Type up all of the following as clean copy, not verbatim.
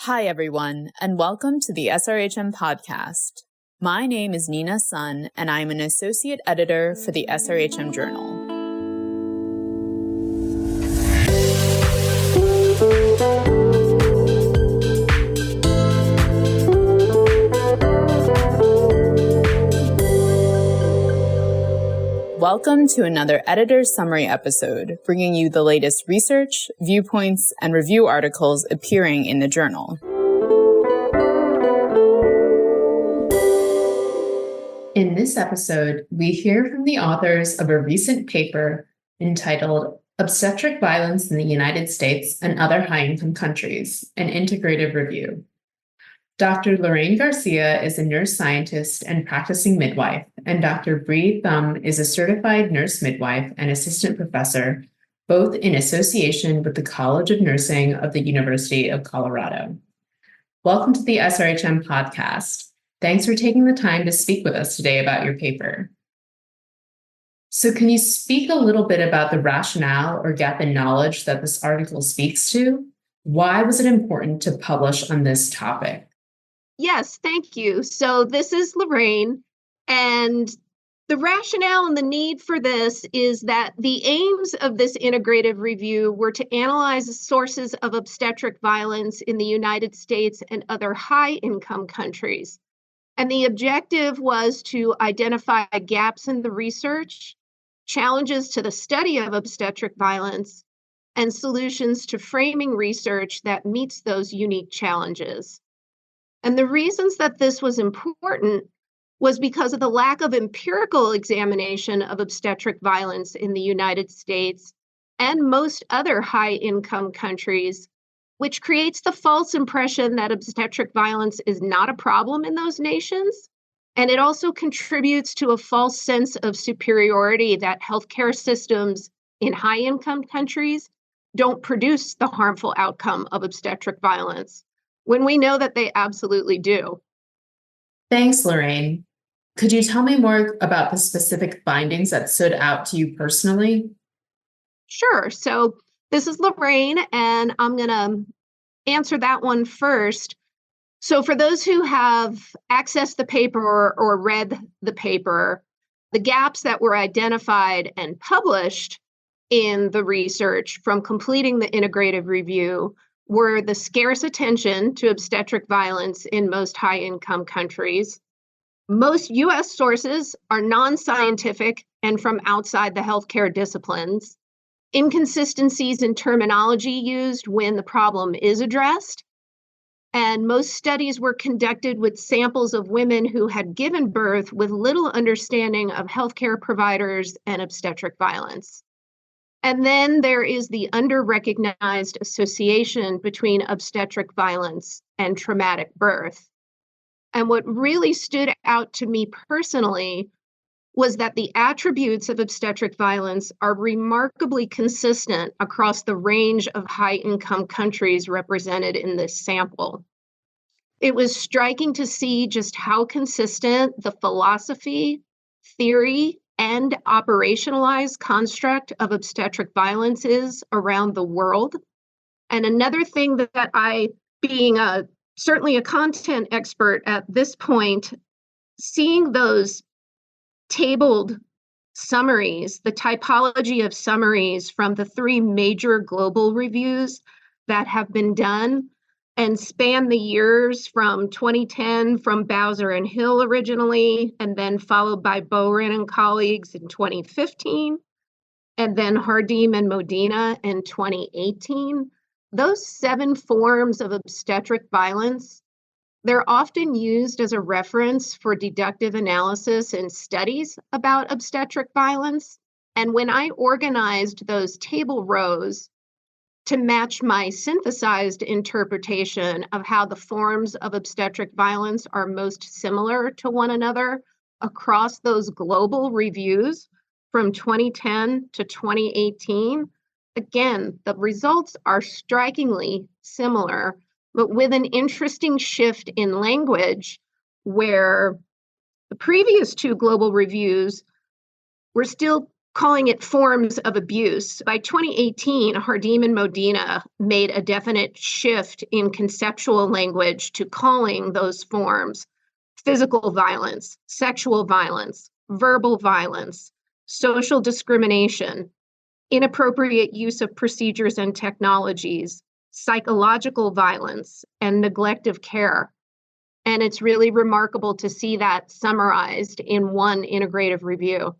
Hi, everyone, and welcome to the SRHM podcast. My name is Nina Sun, and I'm an associate editor for the SRHM Journal. Welcome to another Editor's Summary episode, bringing you the latest research, viewpoints, and review articles appearing in the journal. In this episode, we hear from the authors of a recent paper entitled Obstetric Violence in the United States and Other High-Income Countries, an Integrative Review. Dr. Lorraine Garcia is a nurse scientist and practicing midwife, and Dr. Brie Thumm is a certified nurse midwife and assistant professor, both in association with the College of Nursing of the University of Colorado. Welcome to the SRHM podcast. Thanks for taking the time to speak with us today about your paper. So can you speak a little bit about the rationale or gap in knowledge that this article speaks to? Why was it important to publish on this topic? Yes, thank you. So this is Lorraine, and the rationale and the need for this is that the aims of this integrative review were to analyze sources of obstetric violence in the United States and other high-income countries. And the objective was to identify gaps in the research, challenges to the study of obstetric violence, and solutions to framing research that meets those unique challenges. And the reasons that this was important was because of the lack of empirical examination of obstetric violence in the United States and most other high-income countries, which creates the false impression that obstetric violence is not a problem in those nations. And it also contributes to a false sense of superiority that healthcare systems in high-income countries don't produce the harmful outcome of obstetric violence, when we know that they absolutely do. Thanks, Lorraine. Could you tell me more about the specific findings that stood out to you personally? Sure. So this is Lorraine, and I'm going to answer that one first. So for those who have accessed the paper or read the paper, the gaps that were identified and published in the research from completing the integrative review were the scarce attention to obstetric violence in most high-income countries. Most U.S. sources are non-scientific and from outside the healthcare disciplines. Inconsistencies in terminology used when the problem is addressed. And most studies were conducted with samples of women who had given birth with little understanding of healthcare providers and obstetric violence. And then there is the under-recognized association between obstetric violence and traumatic birth. And what really stood out to me personally was that the attributes of obstetric violence are remarkably consistent across the range of high-income countries represented in this sample. It was striking to see just how consistent the philosophy, theory, and operationalized construct of obstetric violence is around the world. And another thing that I, being certainly a content expert at this point, seeing those tabled summaries, the typology of summaries from the three major global reviews that have been done and span the years from 2010 from Bowser and Hill originally, and then followed by Boren and colleagues in 2015, and then Hardim and Modena in 2018. Those 7 forms of obstetric violence, they're often used as a reference for deductive analysis in studies about obstetric violence. And when I organized those table rows to match my synthesized interpretation of how the forms of obstetric violence are most similar to one another across those global reviews from 2010 to 2018, again, the results are strikingly similar, but with an interesting shift in language where the previous 2 global reviews were still calling it forms of abuse. By 2018, Hardim and Modena made a definite shift in conceptual language to calling those forms physical violence, sexual violence, verbal violence, social discrimination, inappropriate use of procedures and technologies, psychological violence, and neglect of care. And it's really remarkable to see that summarized in one integrative review.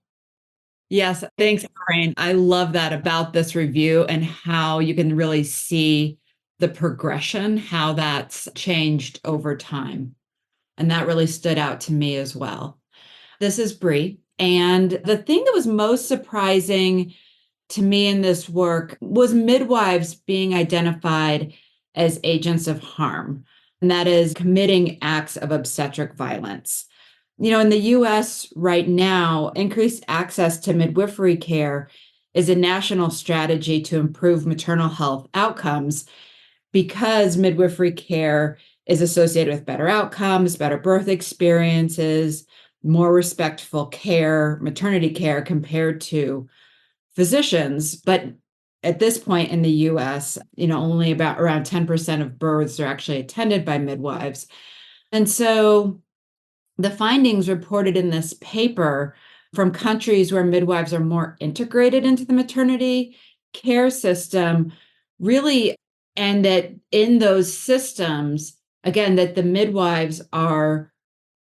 Yes, thanks, Lorraine. I love that about this review and how you can really see the progression, how that's changed over time. And that really stood out to me as well. This is Brie. And the thing that was most surprising to me in this work was midwives being identified as agents of harm, and that is committing acts of obstetric violence. In the US right now, increased access to midwifery care is a national strategy to improve maternal health outcomes because midwifery care is associated with better outcomes, better birth experiences, more respectful care, maternity care compared to physicians. But at this point in the US, only about around 10% of births are actually attended by midwives. And so the findings reported in this paper from countries where midwives are more integrated into the maternity care system really, and that in those systems, again, that the midwives are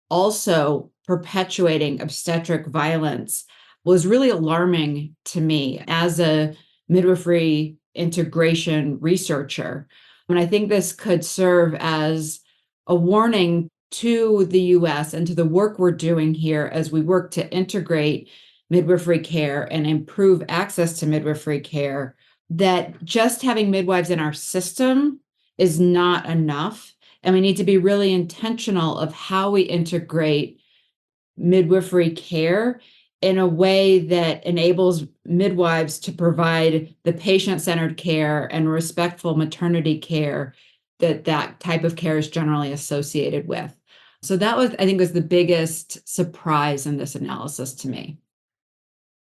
also perpetuating obstetric violence was really alarming to me as a midwifery integration researcher. And I think this could serve as a warning to the US and to the work we're doing here as we work to integrate midwifery care and improve access to midwifery care, that just having midwives in our system is not enough. And we need to be really intentional of how we integrate midwifery care in a way that enables midwives to provide the patient-centered care and respectful maternity care that type of care is generally associated with. So that I think, was the biggest surprise in this analysis to me.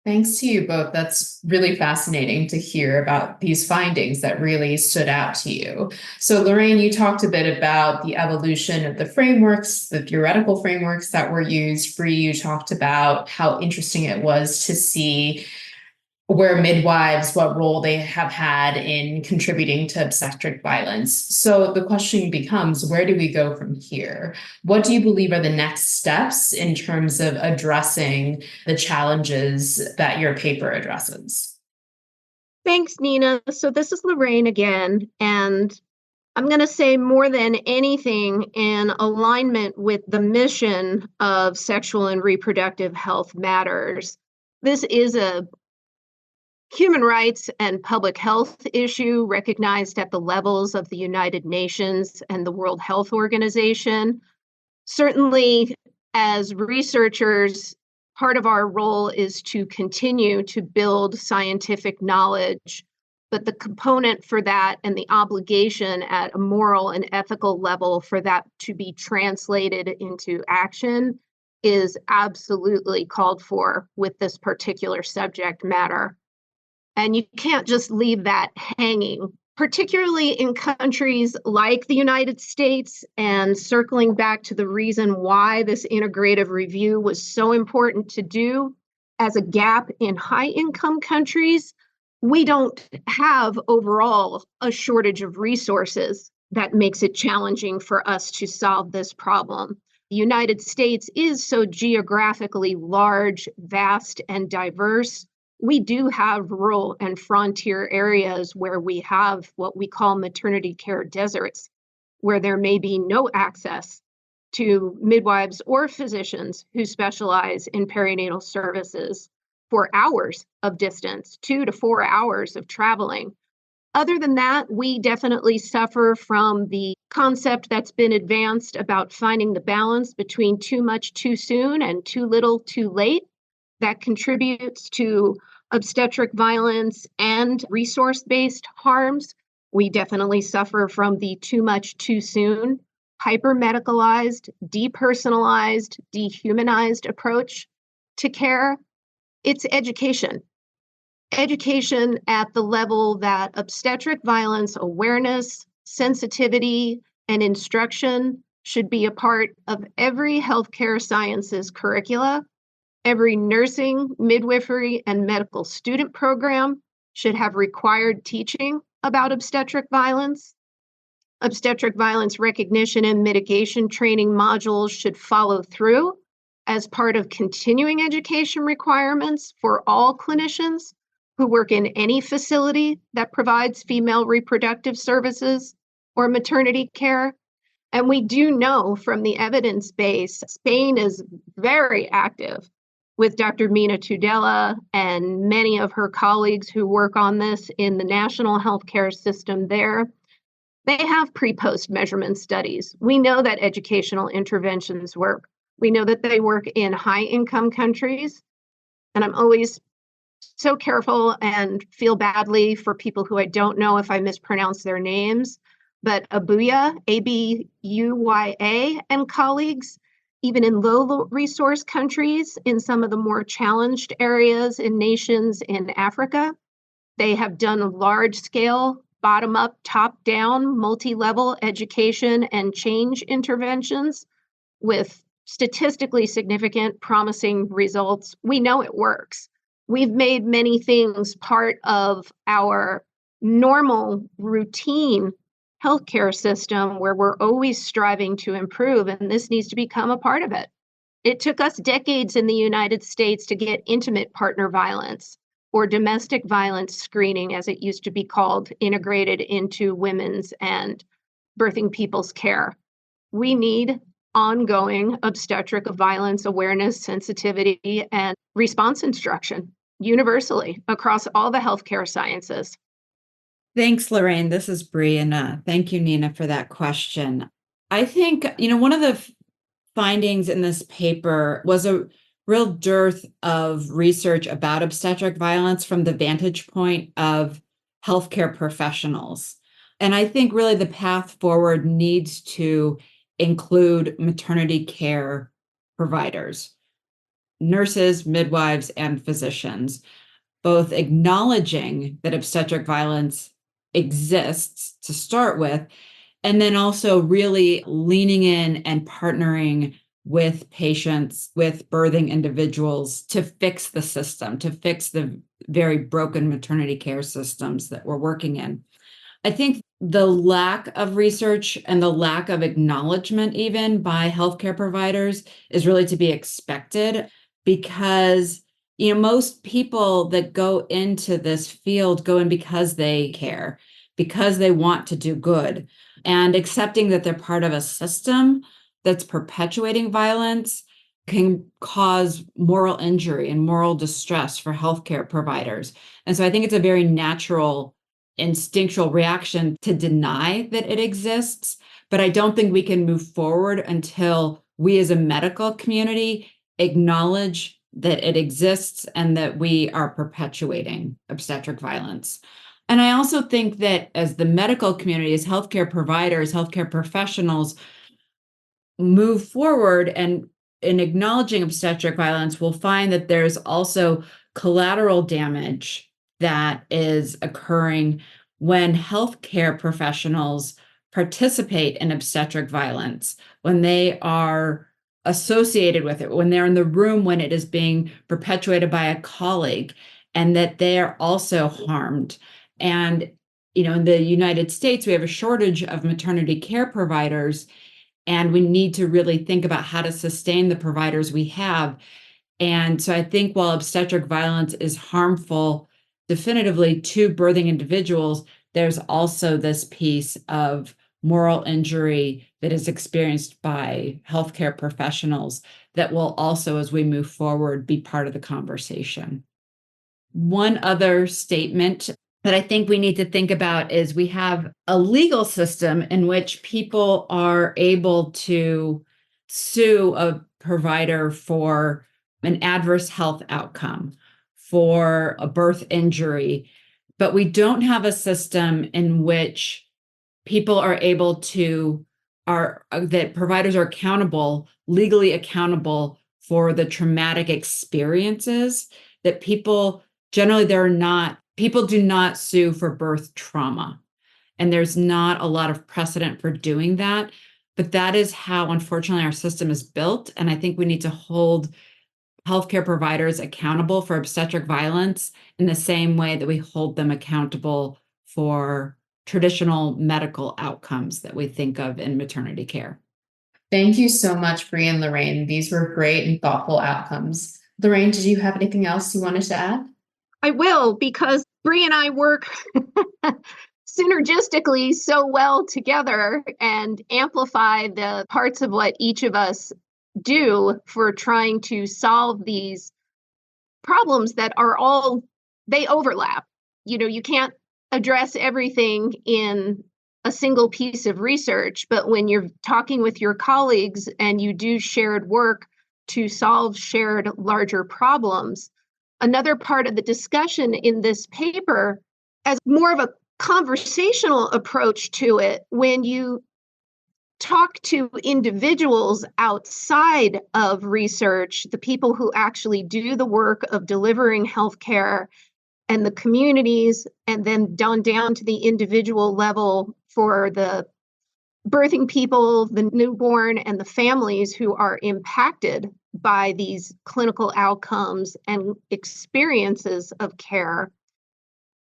Thanks to you both. That's really fascinating to hear about these findings that really stood out to you. So, Lorraine, you talked a bit about the evolution of the frameworks, the theoretical frameworks that were used. Brie, you talked about how interesting it was to see where midwives, what role they have had in contributing to obstetric violence. So the question becomes, where do we go from here? What do you believe are the next steps in terms of addressing the challenges that your paper addresses? Thanks, Nina. So this is Lorraine again, and I'm going to say more than anything in alignment with the mission of Sexual and Reproductive Health Matters. This is a human rights and public health issue recognized at the levels of the United Nations and the World Health Organization. Certainly, as researchers, part of our role is to continue to build scientific knowledge, but the component for that and the obligation at a moral and ethical level for that to be translated into action is absolutely called for with this particular subject matter. And you can't just leave that hanging, particularly in countries like the United States. And circling back to the reason why this integrative review was so important to do, as a gap in high-income countries, we don't have overall a shortage of resources that makes it challenging for us to solve this problem. The United States is so geographically large, vast, and diverse. We do have rural and frontier areas where we have what we call maternity care deserts, where there may be no access to midwives or physicians who specialize in perinatal services for hours of distance, 2 to 4 hours of traveling. Other than that, we definitely suffer from the concept that's been advanced about finding the balance between too much too soon and too little too late. That contributes to obstetric violence and resource-based harms. We definitely suffer from the too much too soon, hyper-medicalized, depersonalized, dehumanized approach to care. It's education. education at the level that obstetric violence awareness, sensitivity, and instruction should be a part of every healthcare sciences curricula. Every nursing, midwifery, and medical student program should have required teaching about obstetric violence. Obstetric violence recognition and mitigation training modules should follow through as part of continuing education requirements for all clinicians who work in any facility that provides female reproductive services or maternity care. And we do know from the evidence base, Spain is very active with Dr. Mina Tudela and many of her colleagues who work on this in the national healthcare system there. They have pre-post measurement studies. We know that educational interventions work. We know that they work in high-income countries. And I'm always so careful and feel badly for people who I don't know if I mispronounce their names. But Abuya, Abuya, and colleagues, even in low resource countries, in some of the more challenged areas in nations in Africa, they have done large-scale, bottom-up, top-down, multi-level education and change interventions with statistically significant, promising results. We know it works. We've made many things part of our normal routine healthcare system where we're always striving to improve, and this needs to become a part of it. It took us decades in the United States to get intimate partner violence or domestic violence screening, as it used to be called, integrated into women's and birthing people's care. We need ongoing obstetric violence awareness, sensitivity, and response instruction universally across all the healthcare sciences. Thanks, Lorraine. This is Brie, and thank you, Nina, for that question. I think, one of the findings in this paper was a real dearth of research about obstetric violence from the vantage point of healthcare professionals. And I think really the path forward needs to include maternity care providers, nurses, midwives, and physicians, both acknowledging that obstetric violence exists to start with, and then also really leaning in and partnering with patients, with birthing individuals to fix the system, to fix the very broken maternity care systems that we're working in. I think the lack of research and the lack of acknowledgement even by healthcare providers is really to be expected because most people that go into this field go in because they care, because they want to do good, and accepting that they're part of a system that's perpetuating violence can cause moral injury and moral distress for healthcare providers. And so I think it's a very natural, instinctual reaction to deny that it exists, but I don't think we can move forward until we as a medical community acknowledge that it exists and that we are perpetuating obstetric violence. And I also think that as the medical community, as healthcare providers, healthcare professionals move forward and in acknowledging obstetric violence, we'll find that there's also collateral damage that is occurring when healthcare professionals participate in obstetric violence, when they are associated with it, when they're in the room, when it is being perpetuated by a colleague, and that they're also harmed. And, in the United States, we have a shortage of maternity care providers, and we need to really think about how to sustain the providers we have. And so I think while obstetric violence is harmful definitively to birthing individuals, there's also this piece of moral injury that is experienced by healthcare professionals that will also, as we move forward, be part of the conversation. One other statement that I think we need to think about is we have a legal system in which people are able to sue a provider for an adverse health outcome, for a birth injury, but we don't have a system in which people are able to, that providers are accountable, legally accountable for the traumatic experiences that people Generally, people do not sue for birth trauma. And there's not a lot of precedent for doing that. But that is how, unfortunately, our system is built. And I think we need to hold healthcare providers accountable for obstetric violence in the same way that we hold them accountable for traditional medical outcomes that we think of in maternity care. Thank you so much, Brie and Lorraine. These were great and thoughtful outcomes. Lorraine, did you have anything else you wanted to add? I will, because Brie and I work synergistically so well together and amplify the parts of what each of us do for trying to solve these problems that they overlap. You can't address everything in a single piece of research, but when you're talking with your colleagues and you do shared work to solve shared larger problems, another part of the discussion in this paper, as more of a conversational approach to it, when you talk to individuals outside of research, the people who actually do the work of delivering healthcare and the communities, and then down to the individual level for the birthing people, the newborn, and the families who are impacted by these clinical outcomes and experiences of care,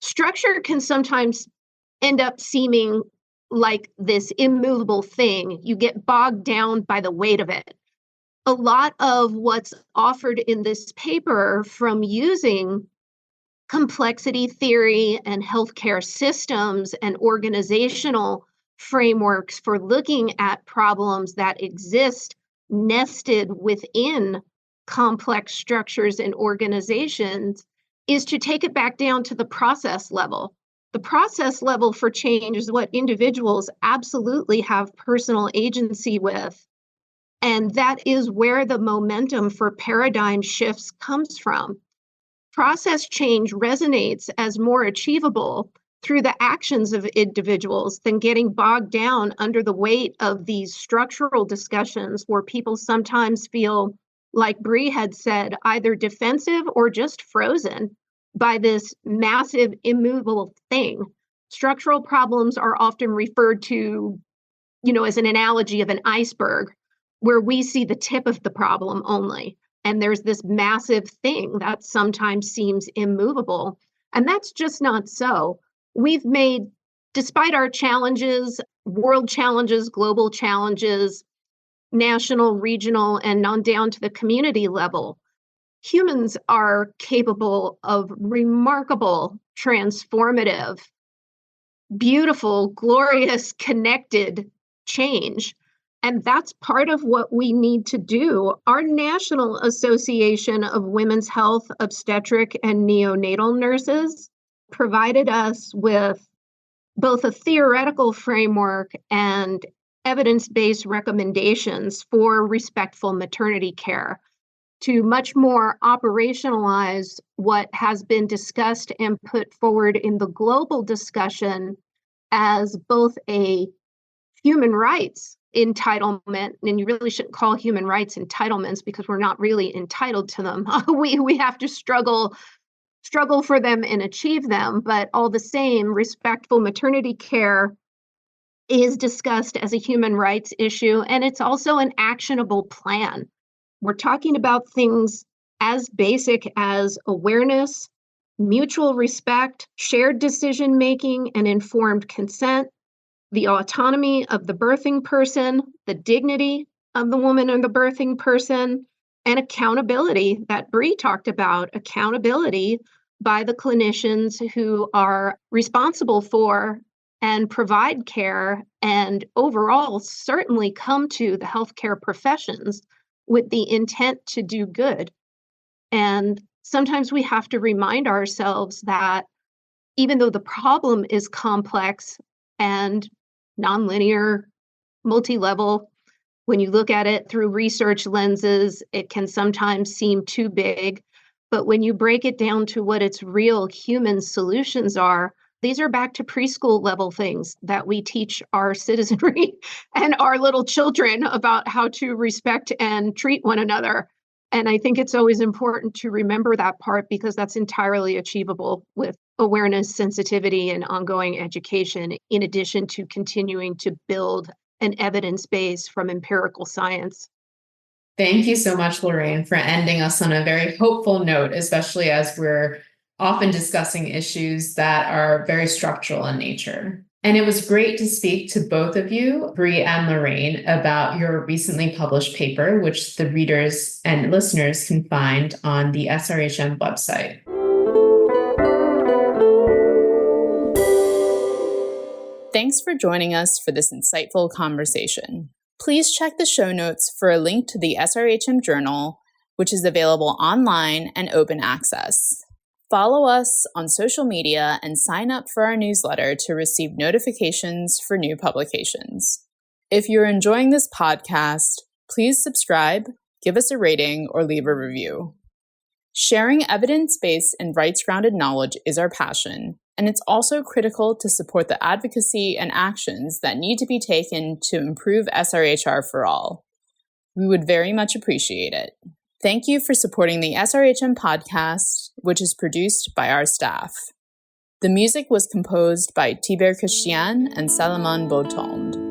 structure can sometimes end up seeming like this immovable thing. You get bogged down by the weight of it. A lot of what's offered in this paper, from using complexity theory and healthcare systems and organizational frameworks for looking at problems that exist nested within complex structures and organizations, is to take it back down to the process level. The process level for change is what individuals absolutely have personal agency with. And that is where the momentum for paradigm shifts comes from. Process change resonates as more achievable through the actions of individuals than getting bogged down under the weight of these structural discussions where people sometimes feel, like Brie had said, either defensive or just frozen by this massive immovable thing. Structural problems are often referred to, as an analogy of an iceberg, where we see the tip of the problem only. And there's this massive thing that sometimes seems immovable. And that's just not so. We've made, despite our challenges, world challenges, global challenges, national, regional, and on down to the community level, humans are capable of remarkable, transformative, beautiful, glorious, connected change. And that's part of what we need to do. Our National Association of Women's Health, Obstetric, and Neonatal Nurses provided us with both a theoretical framework and evidence-based recommendations for respectful maternity care to much more operationalize what has been discussed and put forward in the global discussion as both a human rights entitlement, and you really shouldn't call human rights entitlements because we're not really entitled to them. We have to struggle for them and achieve them, but all the same, respectful maternity care is discussed as a human rights issue, and it's also an actionable plan. We're talking about things as basic as awareness, mutual respect, shared decision-making, and informed consent, the autonomy of the birthing person, the dignity of the woman or the birthing person, and accountability that Brie talked about, accountability by the clinicians who are responsible for and provide care, and overall certainly come to the healthcare professions with the intent to do good. And sometimes we have to remind ourselves that even though the problem is complex and nonlinear, multi-level, when you look at it through research lenses, it can sometimes seem too big. But when you break it down to what its real human solutions are, these are back to preschool level things that we teach our citizenry and our little children about how to respect and treat one another. And I think it's always important to remember that part because that's entirely achievable with awareness, sensitivity, and ongoing education, in addition to continuing to build an evidence base from empirical science. Thank you so much, Lorraine, for ending us on a very hopeful note, especially as we're often discussing issues that are very structural in nature. And it was great to speak to both of you, Brie and Lorraine, about your recently published paper, which the readers and listeners can find on the SRHM website. Thanks for joining us for this insightful conversation. Please check the show notes for a link to the SRHM journal, which is available online and open access. Follow us on social media and sign up for our newsletter to receive notifications for new publications. If you're enjoying this podcast, please subscribe, give us a rating, or leave a review. Sharing evidence-based and rights-grounded knowledge is our passion, and it's also critical to support the advocacy and actions that need to be taken to improve SRHR for all. We would very much appreciate it. Thank you for supporting the SRHM podcast, which is produced by our staff. The music was composed by Tiber Christian and Salomon Beautond.